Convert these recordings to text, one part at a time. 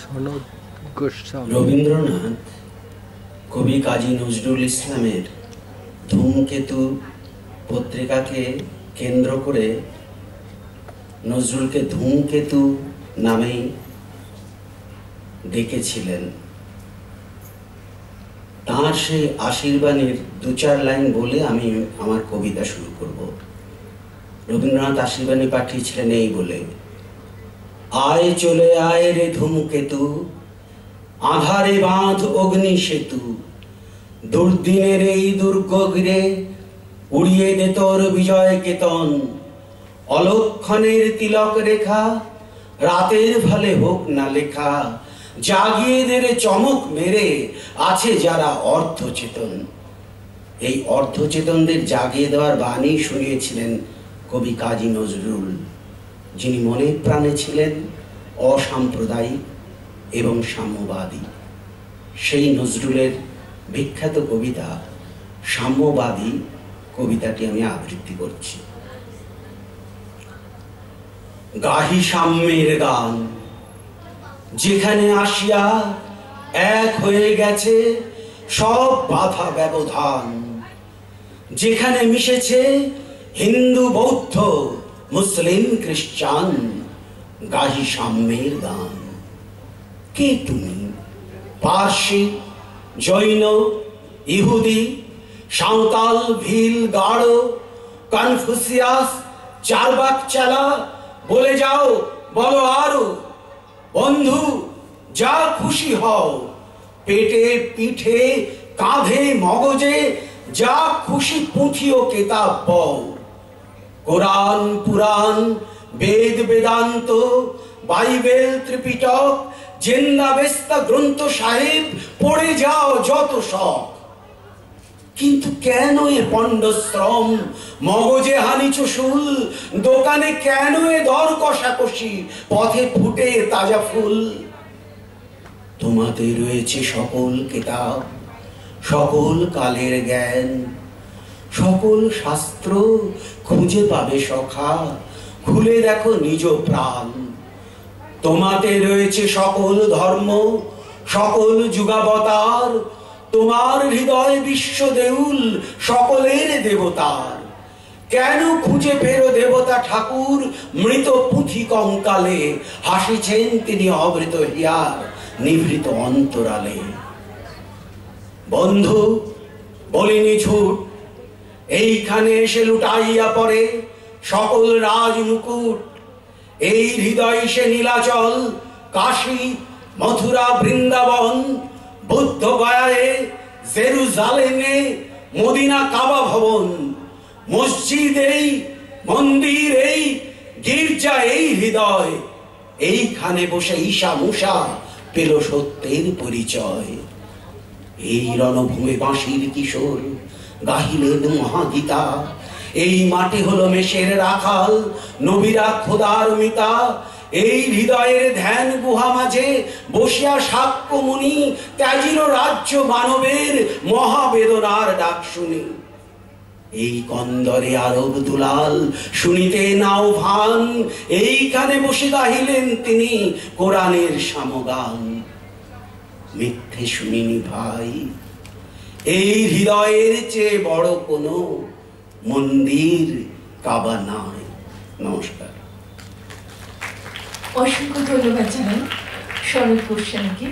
সনদ গোস্বামী। রবীন্দ্রনাথ কবি কাজী নজরুল ইসলামের ধূমকেতু পত্রিকাকে কেন্দ্র করে নজরুলকে ধূমকেতু নামেই ডেকেছিলেন। তাঁর সেই আশীর্বাণীর দু চার লাইন বলে আমি আমার কবিতা শুরু করব। রবীন্দ্রনাথ আশীর্বাণী পাঠিয়েছিলেন এই বলে, আয় চলে আয় রে ধূমকেতু, আধারে বাঁধ অগ্নি সেতু, দুর্দিনের এই দুর্গ ঘিরে উড়িয়ে দে তোর বিজয় কেতন, অলক্ষণের তিলক রেখা রাতের ফলে হোক না লেখা, জাগিয়ে দে রে চমক মেরে আছে যারা অর্ধচেতন। এই অর্ধচেতনদের জাগিয়ে দেওয়ার বাণী শুনিয়েছিলেন কবি কাজী নজরুল, যিনি মনে প্রাণে ছিলেন অসাম্প্রদায়িক এবং সাম্যবাদী। সেই নজরুলের বিখ্যাত কবিতা সাম্যবাদী কবিতাটি আমি আবৃত্তি করছি। গাহি সাম্যের গান, যেখানে আসিয়া এক হয়ে গেছে সব বাধা ব্যবধান, যেখানে মিশেছে হিন্দু বৌদ্ধ মুসলিম খ্রিস্টান, গাহি সাম্যের গান। কে তুমি? পার্সি, জৈন, ইহুদি, সাঁওতাল, ভিল, গাঢ়, কনফুসিয়াস, চারবাক চালা, বলে যাও, বলো আরো। বন্ধু, যা খুশি হও, পেটে পিঠে কাঁধে মগজে যা খুশি পুঁথি ও কেতাব বও। কোরআন, পুরাণ, বেদ, বেদান্ত, বাইবেল, ত্রিপিটক, জিন্দাবেস্তা গ্রন্থ সাহেব পড়ে যাও যত শখ। কিন্তু কেন এ পণ্ডশ্রম, মগজে হানি চুশুল, দোকানে কেন এ দর কষাকষি, পথে ফুটে তাজা ফুল। তোমাতে রয়েছে সকল কিতাব, সকল কালের জ্ঞান, সকল শাস্ত্র খুঁজে পাবে সখা, খুলে দেখো নিজ প্রাণ। তোমাতে রয়েছে সকল ধর্ম, সকল যুগাবতার, তোমার হৃদয় বিশ্ব দেউল, সকলের দেবতার। কেন খুঁজে ফেরো দেবতা ঠাকুর, মৃত পুঁথি কঙ্কালে, হাসিছেন তিনি অবৃত হিয়ার নিভৃত অন্তরালে। বন্ধু, বলিনি ঝুট, এইখানে এসে লুটাইয়া পড়ে সকল রাজমুকুট। এই হৃদয় সে নীলাচল, কাশী, মথুরা, বৃন্দাবন, বুদ্ধ গয়ায়, জেরুজালেমে, মদিনা, কাবা ভবন, মসজিদ এই, মন্দির এই, গির্জা এই হৃদয়। এইখানে বসে ঈশা মুসা পেল সত্যের পরিচয়। এই রণভূমে বাঁশির কিশোর গাহিলেন মহাগীতা। এই মাটি হলো মেষের রাখাল, নবীরা খোদার মিতা। এই হৃদয়ের ধ্যান গুহা মাঝে বসিয়া সাক্ষ্য মুনি, ত্যাজিল রাজ্য মানবের মহাবেদনার ডাক শুনি। এই কন্দরে আরব দুলাল শুনিতে নাও ভান, এইখানে বসে গাহিলেন তিনি কোরআনের সামগান। মিথ্যে শুনিনি ভাই, এই হৃদয়ের চেয়ে বড় কোনো মন্দির কাবা নাই। নমস্কার। অসংখ্য ধন্যবাদ জানাই শরৎ গোস্বামীকে।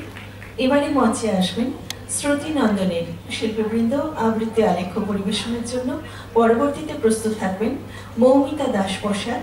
এবারে মঞ্চে আসবেন শ্রুতি নন্দনের শিল্পীবৃন্দ আবৃত্তি আলেখ্য পরিবেশনের জন্য। পরবর্তীতে প্রস্তুত থাকবেন মৌমিতা দাস পোশাক,